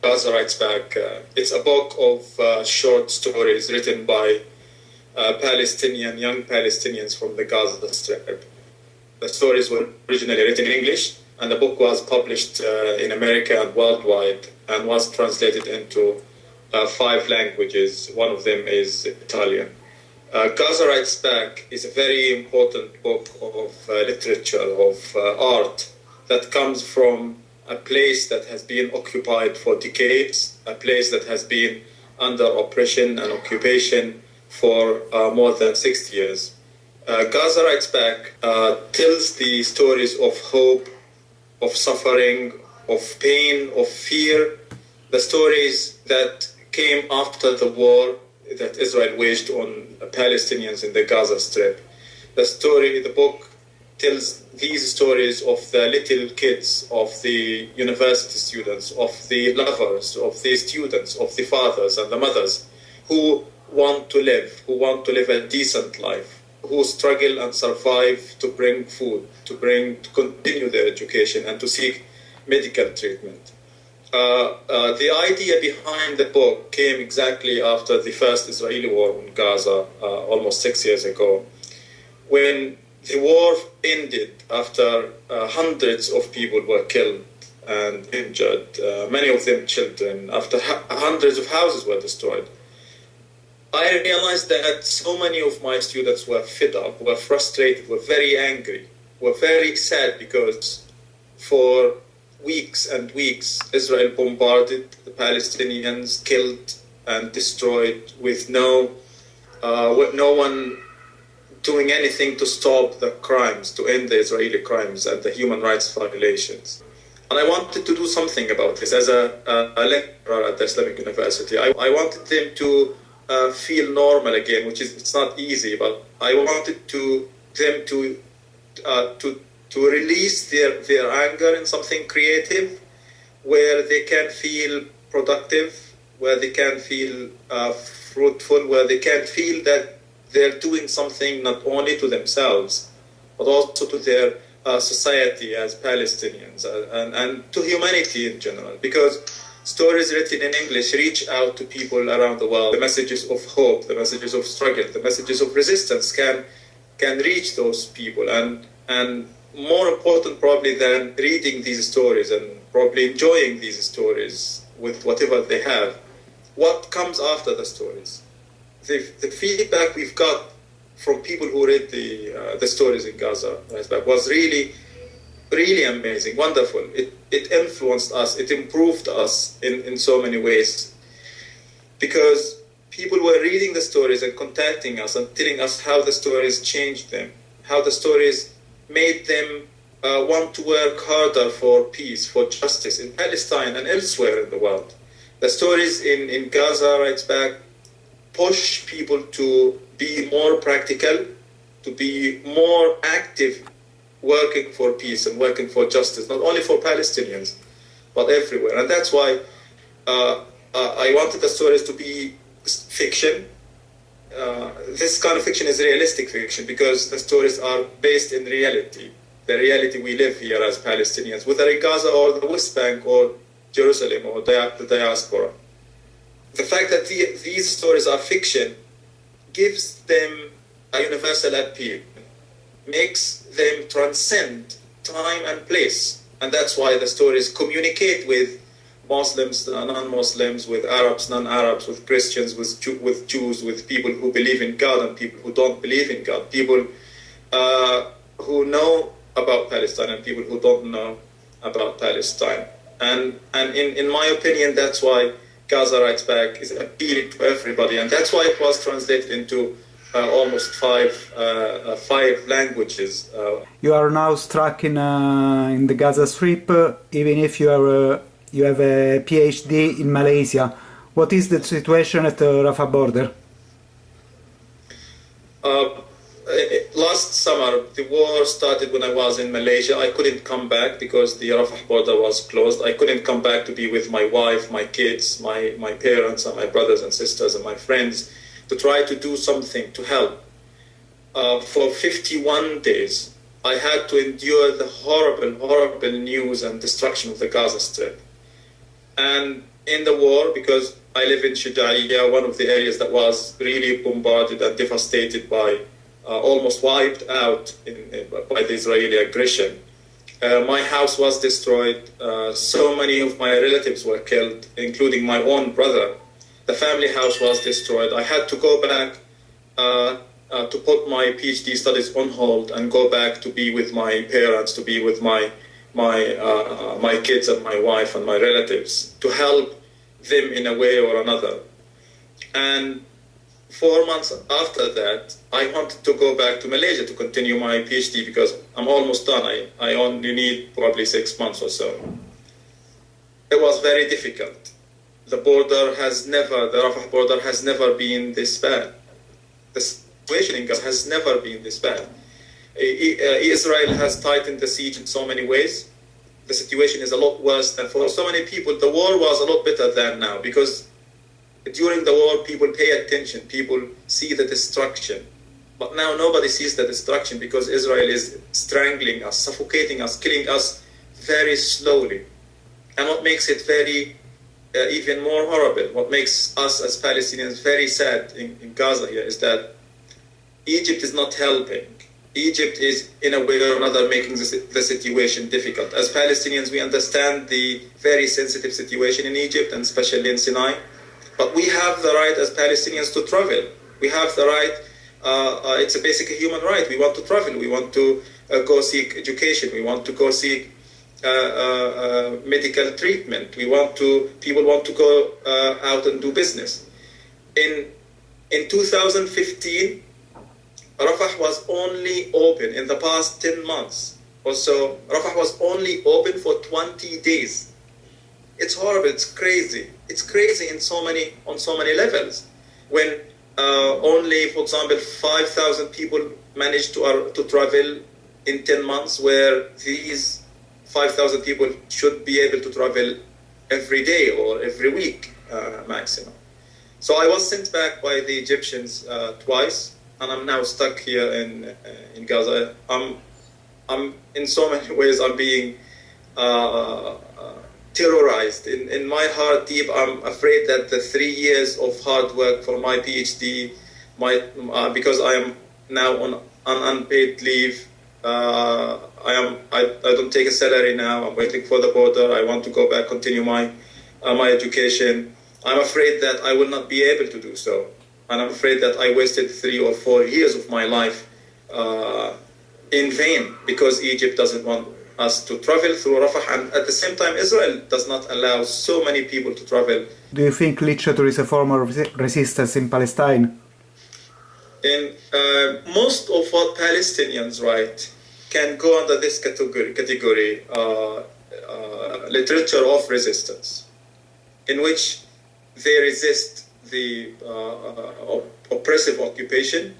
Gaza Writes Back. It's a book of short stories written by young Palestinians from the Gaza Strip. The stories were originally written in English, and the book was published in America and worldwide, and was translated into 5 languages. One of them is Italian. Gaza Writes Back is a very important book of literature, of art, that comes from a place that has been occupied for decades, a place that has been under oppression and occupation for more than 60 years. Gaza Writes Back tells the stories of hope, of suffering, of pain, of fear, the stories that came after the war that Israel waged on Palestinians in the Gaza Strip. The book tells these stories of the little kids, of the university students, of the lovers, of the students, of the fathers and the mothers who want to live a decent life, who struggle and survive to bring food, to continue their education and to seek medical treatment. The idea behind the book came exactly after the first Israeli war in Gaza, almost 6 years ago, when the war ended after hundreds of people were killed and injured, many of them children, after hundreds of houses were destroyed. I realized that so many of my students were fed up, were frustrated, were very angry, were very sad because for weeks and weeks Israel bombarded the Palestinians, killed and destroyed with no one doing anything to stop the crimes, to end the Israeli crimes and the human rights violations. And I wanted to do something about this as a lecturer at the Islamic University. I wanted them to feel normal again, which is, it's not easy, but I wanted them to release their anger in something creative, where they can feel productive, where they can feel fruitful, where they can feel that they're doing something not only to themselves, but also to their society as Palestinians and to humanity in general. Because stories written in English reach out to people around the world. The messages of hope, the messages of struggle, the messages of resistance can reach those people. And more important probably than reading these stories and probably enjoying these stories with whatever they have, what comes after the stories. The feedback we've got from people who read the stories in Gaza Writes Back was really, really amazing, wonderful. It influenced us, it improved us in so many ways, because people were reading the stories and contacting us and telling us how the stories changed them, how the stories made them want to work harder for peace, for justice in Palestine and elsewhere in the world. The stories in Gaza Writes Back push people to be more practical, to be more active, working for peace and working for justice, not only for Palestinians, but everywhere. And that's why I wanted the stories to be fiction. This kind of fiction is realistic fiction because the stories are based in reality, the reality we live here as Palestinians, whether in Gaza or the West Bank or Jerusalem or the diaspora. The fact that these stories are fiction gives them a universal appeal, makes them transcend time and place. And that's why the stories communicate with Muslims, non-Muslims, with Arabs, non-Arabs, with Christians, with Jews, with people who believe in God and people who don't believe in God, people who know about Palestine and people who don't know about Palestine. And in my opinion, that's why Gaza Writes Back is appealing to everybody, and that's why it was translated into almost five languages. You are now stuck in the Gaza Strip, even if you have a PhD in Malaysia. What is the situation at the Rafah border? Last summer, the war started when I was in Malaysia. I couldn't come back because the Rafah border was closed. I couldn't come back to be with my wife, my kids, my parents, and my brothers and sisters and my friends to try to do something to help. For 51 days, I had to endure the horrible, horrible news and destruction of the Gaza Strip. And in the war, because I live in Shuja'iyya, one of the areas that was really bombarded and devastated by, almost wiped out by the Israeli aggression. My house was destroyed. So many of my relatives were killed, including my own brother. The family house was destroyed. I had to go back to put my PhD studies on hold and go back to be with my parents, to be with my kids and my wife and my relatives, to help them in a way or another. And 4 months after that, I wanted to go back to Malaysia to continue my PhD because I'm almost done. I only need probably 6 months or so. It was very difficult. The Rafah border has never been this bad. The situation in Gaza has never been this bad. Israel has tightened the siege in so many ways. The situation is a lot worse than for so many people. The war was a lot better than now because during the war, people pay attention, people see the destruction. But now nobody sees the destruction because Israel is strangling us, suffocating us, killing us very slowly. And what makes it very, even more horrible, what makes us as Palestinians very sad in Gaza here is that Egypt is not helping. Egypt is, in a way or another, making the situation difficult. As Palestinians, we understand the very sensitive situation in Egypt, and especially in Sinai. But we have the right as Palestinians to travel. We have the right, it's a basic human right. We want to travel. We want to go seek education. We want to go seek medical treatment. People want to go out and do business. In 2015, Rafah was only open in the past 10 months or so. Rafah was only open for 20 days. It's horrible. It's crazy. It's crazy on so many levels. When only, for example, 5,000 people managed to travel in 10 months, where these 5,000 people should be able to travel every day or every week maximum. So I was sent back by the Egyptians twice, and I'm now stuck here in Gaza. I'm in so many ways I'm being terrorized. In my heart deep, I'm afraid that the 3 years of hard work for my PhD because I am now on unpaid leave. I don't take a salary now. I'm waiting for the border. I want to go back, continue my education. I'm afraid that I will not be able to do so. And I'm afraid that I wasted 3 or 4 years of my life in vain because Egypt doesn't want us to travel through Rafah, and at the same time Israel does not allow so many people to travel. Do you think literature is a form of resistance in Palestine? In most of what Palestinians write can go under this category, literature of resistance, in which they resist the oppressive occupation,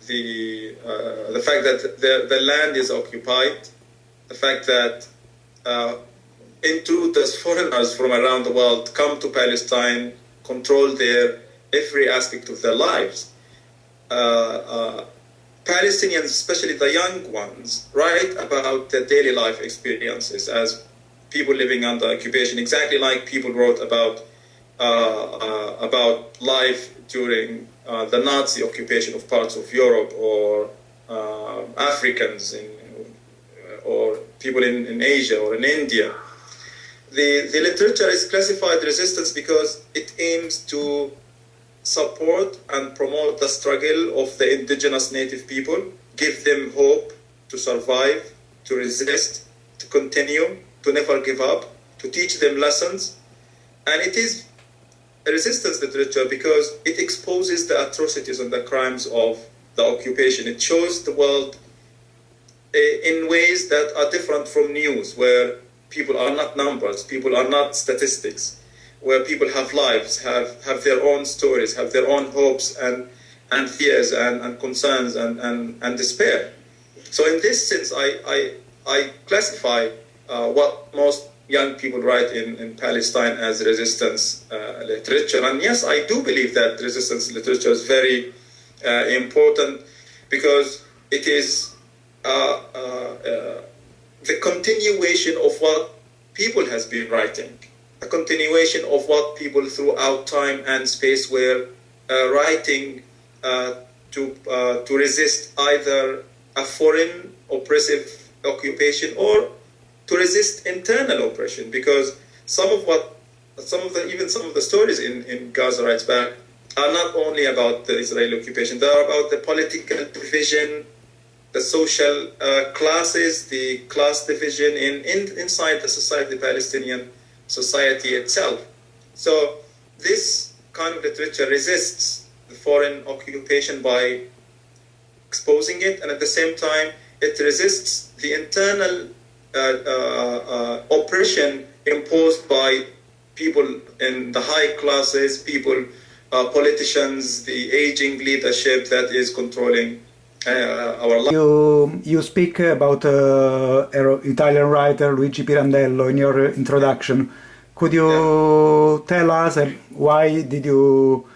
the fact that the land is occupied, the fact that intruders, foreigners from around the world come to Palestine, control every aspect of their lives. Palestinians, especially the young ones, write about their daily life experiences as people living under occupation, exactly like people wrote about life during the Nazi occupation of parts of Europe, or Africans or people in Asia or in India. The literature is classified resistance because it aims to support and promote the struggle of the indigenous native people, give them hope to survive, to resist, to continue, to never give up, to teach them lessons. And it is a resistance literature because it exposes the atrocities and the crimes of the occupation. It shows the world in ways that are different from news, where people are not numbers, people are not statistics, where people have lives, have their own stories, have their own hopes and fears and concerns and despair. So in this sense, I classify what most young people write in Palestine as resistance literature. And yes, I do believe that resistance literature is very important because it is the continuation of what people has been writing. a continuation of what people throughout time and space were writing to resist either a foreign oppressive occupation or to resist internal oppression, because some of the stories in Gaza Writes Back are not only about the Israeli occupation, they are about the political division, the social classes, the class division inside the society, the Palestinian society itself. So this kind of literature resists the foreign occupation by exposing it, and at the same time it resists the internal oppression imposed by people in the high classes, politicians, the aging leadership that is controlling our life. You speak about Italian writer Luigi Pirandello in your introduction. Could you tell us why did you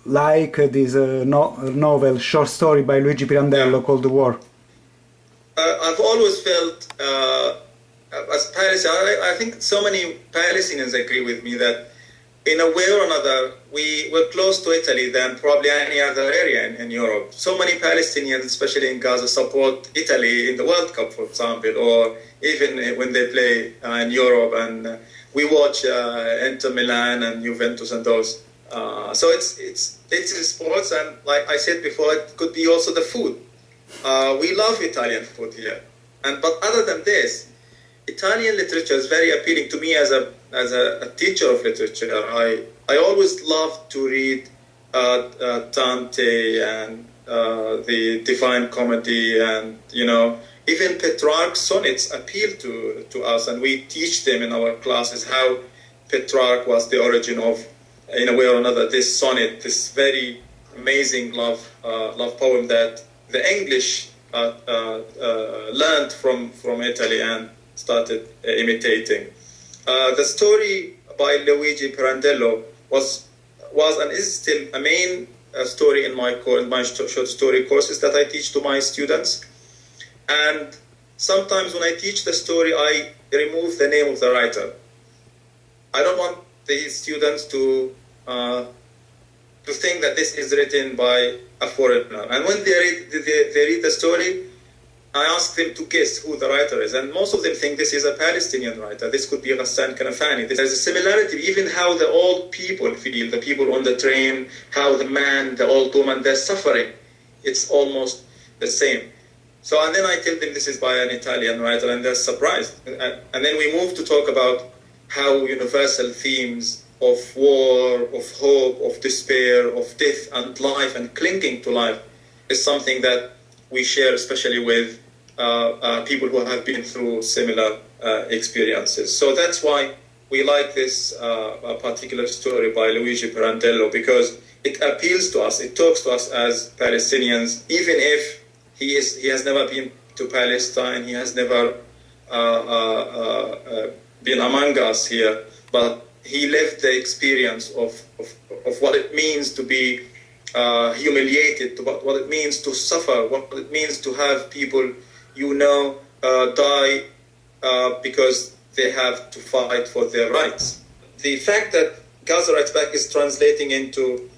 like this novel, short story by Luigi Pirandello called The War? I've always felt, as Palestinians, I think so many Palestinians agree with me that in a way or another, we were close to Italy than probably any other area in Europe. So many Palestinians, especially in Gaza, support Italy in the World Cup, for example, or even when they play in Europe, and we watch Inter Milan and Juventus and those. So it's sports, and like I said before, it could be also the food. We love Italian food here, but other than this, Italian literature is very appealing to me as a teacher of literature. I always loved to read Dante and the Divine Comedy, and even Petrarch's sonnets appeal to us, and we teach them in our classes how Petrarch was the origin of, in a way or another, this sonnet, this very amazing love poem that the English learned from Italy and started imitating. The story by Luigi Pirandello was and is still a main story in my short story courses that I teach to my students. And sometimes when I teach the story, I remove the name of the writer. I don't want the students to think that this is written by a foreigner. And when they read the story, I ask them to guess who the writer is, and most of them think this is a Palestinian writer. This could be Ghassan Kanafani. There's a similarity, even how the old people feel, the people on the train, how the man, the old woman, they're suffering. It's almost the same. So, and then I tell them this is by an Italian writer, and they're surprised. And then we move to talk about how universal themes of war, of hope, of despair, of death and life and clinging to life is something that we share, especially with people who have been through similar experiences. So that's why we like this particular story by Luigi Pirandello, because it appeals to us, it talks to us as Palestinians, even if he has never been to Palestine, he has never been among us here, but he lived the experience of what it means to be humiliated, to what it means to suffer, what it means to have people die because they have to fight for their rights. The fact that Gaza Writes Back is translating into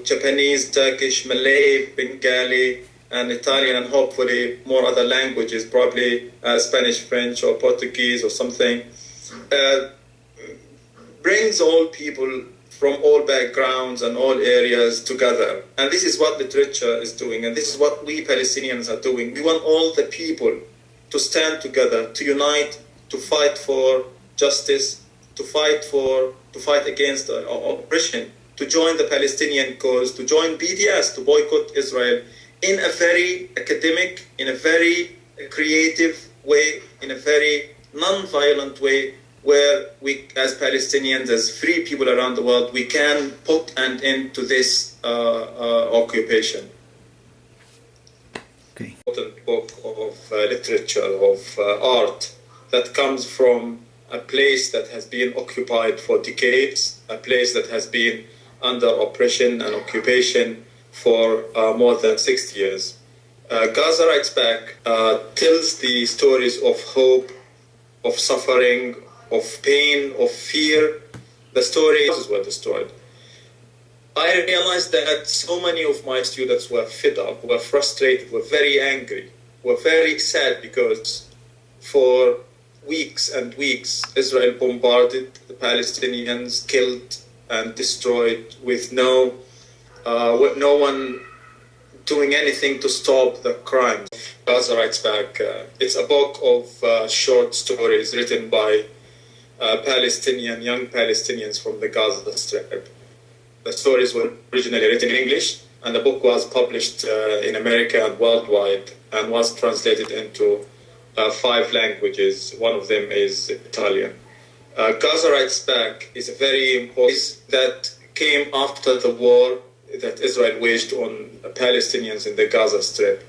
Japanese, Turkish, Malay, Bengali, and Italian, and hopefully more other languages, probably Spanish, French, or Portuguese or something, brings all people from all backgrounds and all areas together. And this is what literature is doing, and this is what we Palestinians are doing. We want all the people to stand together, to unite, to fight for justice, to fight against oppression, to join the Palestinian cause, to join BDS, to boycott Israel in a very academic, in a very creative way, in a very non-violent way, where we, as Palestinians, as free people around the world, we can put an end to this occupation. Okay. Important book of literature, of art, that comes from a place that has been occupied for decades, a place that has been under oppression and occupation for more than 60 years. Gaza Writes Back tells the stories of hope, of suffering, of pain, of fear. The stories were destroyed. I realized that so many of my students were fed up, were frustrated, were very angry, were very sad because for weeks and weeks Israel bombarded the Palestinians, killed and destroyed with no one doing anything to stop the crime. Gaza Writes Back. It's a book of short stories written by young Palestinians from the Gaza Strip. The stories were originally written in English, and the book was published in America and worldwide, and was translated into 5 languages. One of them is Italian. Gaza Writes Back is a very important that came after the war that Israel waged on Palestinians in the Gaza Strip.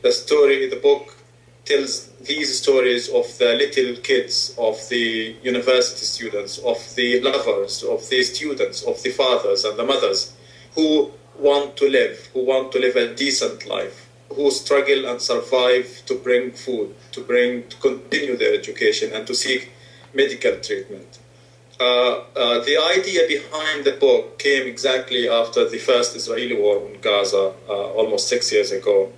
The book tells these stories of the little kids, of the university students, of the lovers, of the students, of the fathers and the mothers who want to live a decent life, who struggle and survive to bring food, to continue their education and to seek medical treatment. The idea behind the book came exactly after the first Israeli war in Gaza, almost 6 years ago,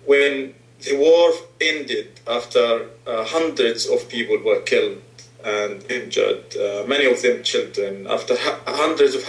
when the war ended after hundreds of people were killed and injured, many of them children, after hundreds of